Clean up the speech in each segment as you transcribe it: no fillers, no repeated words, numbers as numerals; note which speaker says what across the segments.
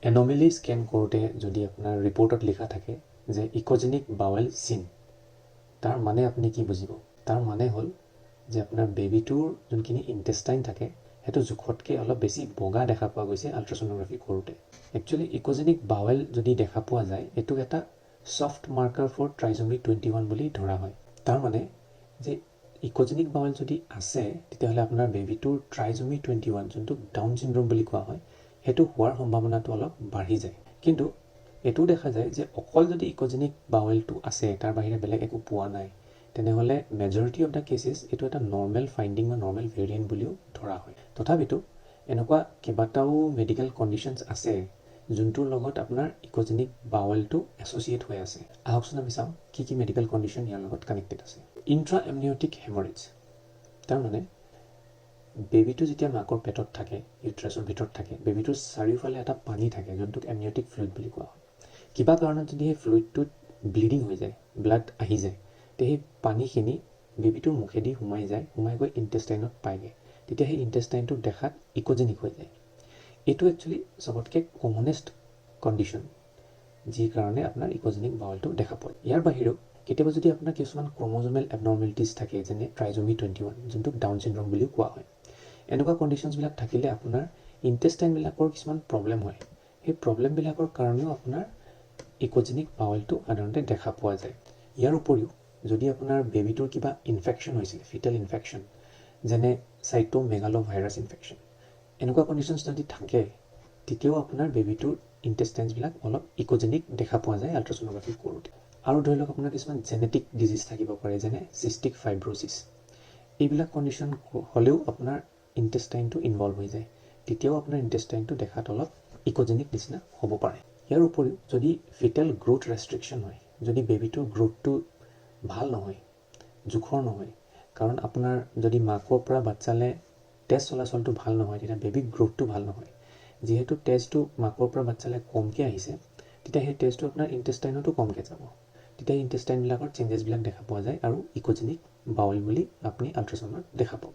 Speaker 1: Anomaly scan কৰোঁতে যদি আপোনাৰ ৰিপৰ্টত লিখা থাকে যে ইকোজেনিক বাৱেল চিন, তাৰ মানে আপুনি কি বুজিব? তাৰ মানে হ'ল যে আপোনাৰ বেবিটোৰ যোনখিনি ইণ্টেষ্টাইন থাকে সেইটো জোখতকৈ অলপ বেছি বগা দেখা পোৱা গৈছে আল্ট্ৰাছ'ন'গ্ৰাফি কৰোঁতে। একচুৱেলি ইকোজেনিক বাৱেল যদি দেখা পোৱা যায় এইটো এটা ছফ্ট মাৰ্কাৰ ফৰ ট্ৰাইজমি 21 বুলি ধৰা হয়। তাৰ মানে যে ইকোজেনিক বাৱেল যদি আছে তেতিয়াহ'লে আপোনাৰ বেবিটোৰ ট্ৰাইজমি 21 যোনটো ডাউন চিনড্ৰম বুলি কোৱা হয় সেইটো হোৱাৰ সম্ভাৱনাটো অলপ বাঢ়ি যায়। কিন্তু এইটোও দেখা যায় যে অকল যদি ইকোজেনিক বাৱেলটো আছে তাৰ বাহিৰে বেলেগ একো পোৱা নাই তেনেহ'লে মেজৰিটি অফ দ্য কেছেছ এইটো এটা নৰ্মেল ফাইণ্ডিং বা নৰ্মেল ভেৰিয়েণ্ট বুলিও ধৰা হয়। তথাপিতো এনেকুৱা কেইবাটাও মেডিকেল কণ্ডিশ্যনছ আছে যোনটোৰ লগত আপোনাৰ ইকোজেনিক বাৱেলটো এছ'চিয়েট হৈ আছে। আহকচোন আমি চাওঁ কি কি মেডিকেল কণ্ডিশ্যন ইয়াৰ লগত কানেক্টেড আছে। ইণ্ট্ৰা এমনিয়টিক হেমৰেজ, তাৰমানে বেবিটো যেতিয়া মাকৰ পেটত থাকে, ইউট্ৰাছৰ ভিতৰত থাকে, বেবিটোৰ চাৰিওফালে এটা পানী থাকে যোনটোক এমনিয়টিক ফ্লুইড বুলি কোৱা হয়। কিবা কাৰণত যদি সেই ফ্লুইডটোত ব্লিডিং হৈ যায়, ব্লাড আহি যায়, তে সেই পানীখিনি বেবিটোৰ মুখেদি সোমাই যায়, সোমাই গৈ ইণ্টেষ্টাইনত পায়গৈ, তেতিয়া সেই ইণ্টেষ্টাইনটো দেখাত ইকোজেনিক হৈ যায়। এইটো একচুৱেলি চবতকৈ কমনেষ্ট কণ্ডিশ্যন যি কাৰণে আপোনাৰ ইকোজেনিক বাৱেলটো দেখা পোৱা যায়। ইয়াৰ বাহিৰেও কেতিয়াবা যদি আপোনাৰ কিছুমান ক্ৰম'জমেল এবনৰ্মেলিটিছ থাকে যেনে ট্ৰাইজমি 21 যোনটোক ডাউন চিনড্ৰম বুলিও কোৱা হয়, এনেকুৱা কণ্ডিশ্যনছবিলাক থাকিলে আপোনাৰ ইণ্টেষ্টাইনবিলাকৰ কিছুমান প্ৰব্লেম হয়। সেই প্ৰব্লেমবিলাকৰ কাৰণেও আপোনাৰ ইকোজেনিক বাৱেলটো সাধাৰণতে দেখা পোৱা যায়। ইয়াৰ উপৰিও যদি আপোনাৰ বেবিটোৰ কিবা ইনফেকশ্যন হৈছিলে, ফিটেল ইনফেকশ্যন যেনে চাইটোমেগালোভাইৰাছ ইনফেকশ্যন, এনেকুৱা কণ্ডিশ্যনছ যদি থাকে তেতিয়াও আপোনাৰ বেবিটোৰ ইণ্টেষ্টাইনছবিলাক অলপ ইকোজেনিক দেখা পোৱা যায় আল্ট্ৰাছ'ন'গ্ৰাফি কৰোঁতে। আৰু ধৰি লওক আপোনাৰ কিছুমান জেনেটিক ডিজিজ থাকিব পাৰে যেনে চিষ্টিক ফাইব্ৰ'চিছ, এইবিলাক কণ্ডিশ্যন হ'লেও আপোনাৰ ইণ্টেষ্টাইনটো ইনভলভ হৈ যায়, তেতিয়াও আপোনাৰ ইণ্টেষ্টাইনটো দেখাত অলপ ইকোজেনিক নিচিনা হ'ব পাৰে। ইয়াৰ উপৰিও যদি ফিটেল গ্ৰোথ ৰেষ্ট্ৰিকশ্যন হয়, যদি বেবিটোৰ গ্ৰোথটো ভাল নহয়, জোখৰ নহয়, কাৰণ আপোনাৰ যদি মাকৰ পৰা বাচ্চালৈ তেজ চলাচলটো ভাল নহয় তেতিয়া বেবিৰ গ্ৰোথটো ভাল নহয়। যিহেতু তেজটো মাকৰ পৰা বাচ্চালৈ কমকৈ আহিছে তেতিয়া সেই তেজটো আপোনাৰ ইণ্টেষ্টাইনতো কমকৈ যাব, তেতিয়া ইণ্টেষ্টাইনবিলাকৰ চেঞ্জেছবিলাক দেখা পোৱা যায় আৰু ইকোজেনিক বাৱেল বুলি আপুনি আল্ট্ৰাছাউণ্ডত দেখা পাব।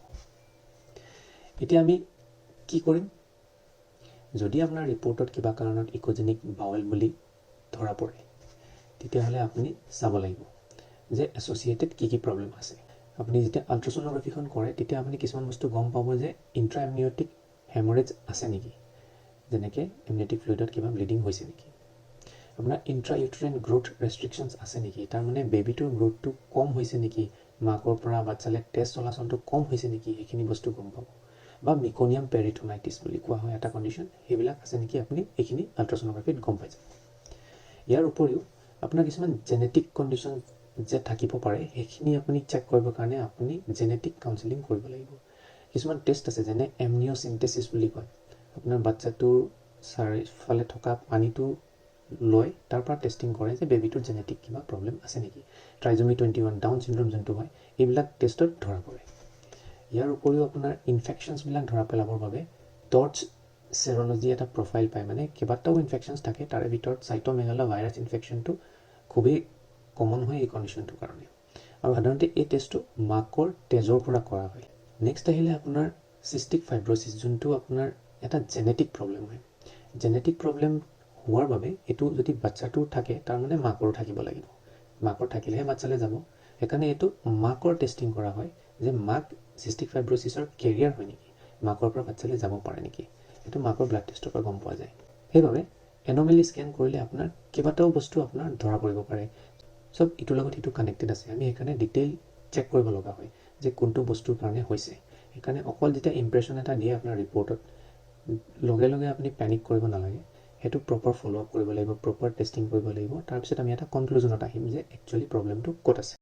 Speaker 1: এতিয়া আমি কি কৰিম? যদি আপোনাৰ ৰিপৰ্টত কিবা কাৰণত ইকোজেনিক বাৱেল বুলি ধৰা পৰে তেতিয়াহ'লে আপুনি চাব লাগিব যে এছ'চিয়েটেড কি কি প্ৰব্লেম আছে। আপুনি যেতিয়া আল্ট্ৰাছ'ন'গ্ৰাফিখন কৰে তেতিয়া আপুনি কিছুমান বস্তু গম পাব যে ইণ্ট্ৰা এমনিয়টিক হেমৰেজ আছে নেকি, যেনেকৈ এমনিয়টিক ফ্লুইডত কিবা ব্লিডিং হৈছে নেকি, আপোনাৰ ইণ্ট্ৰা ইউট্ৰাইন গ্ৰোথ ৰেষ্ট্ৰিকশ্যনছ আছে নেকি, তাৰমানে বেবিটোৰ গ্ৰোথটো কম হৈছে নেকি, মাকৰ পৰা বাচ্চালৈ তেজ চলাচলটো কম হৈছে নেকি, সেইখিনি বস্তু গম পাব। বা মিকনিয়াম পেৰিটনাইটিছ বুলি কোৱা হয় এটা কণ্ডিশ্যন, সেইবিলাক আছে নেকি আপুনি এইখিনি আল্ট্ৰাছ'ন'গ্ৰাফিত গম পাই যাব। ইয়াৰ উপৰিও আপোনাৰ কিছুমান জেনেটিক কণ্ডিশ্যন যে থাকিব পাৰে সেইখিনি আপুনি চেক কৰিবৰ কাৰণে আপুনি জেনেটিক কাউন্সেলিং কৰিব লাগিব। কিছুমান টেষ্ট আছে যেনে এমনিঅ'চিণ্টেচিছ বুলি কয়, আপোনাৰ বাচ্চাটোৰ চাৰিওফালে থকা পানীটো লৈ তাৰ পৰা টেষ্টিং কৰে যে বেবিটোৰ জেনেটিক কিবা প্ৰব্লেম আছে নেকি, ট্ৰাইজমি 21 ডাউন চিনড্ৰম যোনটো হয় এইবিলাক টেষ্টত ধৰা পৰে। ইয়াৰ উপৰিও আপোনাৰ ইনফেকশ্যনছবিলাক ধৰা পেলাবৰ বাবে টৰ্চ চেৰলজি এটা প্ৰফাইল পায়, মানে কেইবাটাও ইনফেকশ্যনছ থাকে তাৰে ভিতৰত চাইটোমেগালোভাইৰাছ ইনফেকশ্যনটো খুবেই কমন হয় এই কণ্ডিশ্যনটোৰ কাৰণে, আৰু সাধাৰণতে এই টেষ্টটো মাকৰ তেজৰ পৰা কৰা হয়। নেক্সট আহিলে আপোনাৰ চিষ্টিক ফাইব্ৰ'চিছ, যোনটো আপোনাৰ এটা জেনেটিক প্ৰব্লেম হয়। জেনেটিক প্ৰব্লেম হোৱাৰ বাবে এইটো যদি বাচ্চাটোৰ থাকে তাৰমানে মাকৰো থাকিব লাগিব, মাকৰ থাকিলেহে বাচ্চালৈ যাব, সেইকাৰণে এইটো মাকৰ টেষ্টিং কৰা হয় যে মাক চিষ্টিক ফাইব্ৰ'চিছৰ কেৰিয়াৰ হয় নেকি, মাকৰ পৰা বাচ্চালৈ যাব পাৰে নেকি, এইটো মাকৰ ব্লাড টেষ্টৰ পৰা গম পোৱা যায়। সেইবাবে এন'মেলি স্কেন কৰিলে আপোনাৰ কেইবাটাও বস্তু আপোনাৰ ধৰা পৰিব পাৰে, চব ইটোৰ লগত সিটো কানেক্টেড আছে। আমি সেইকাৰণে ডিটেইল চেক কৰিব লগা হয় যে কোনটো বস্তুৰ কাৰণে হৈছে। সেইকাৰণে অকল যেতিয়া ইম্প্ৰেশ্যন এটা দিয়ে আপোনাৰ ৰিপৰ্টত লগে লগে আপুনি পেনিক কৰিব নালাগে, সেইটো প্ৰপাৰ ফ'ল' আপ কৰিব লাগিব, প্ৰপাৰ টেষ্টিং কৰিব লাগিব, তাৰপিছত আমি এটা কনক্লুজনত আহিম যে একচুৱেলি প্ৰব্লেমটো ক'ত আছে।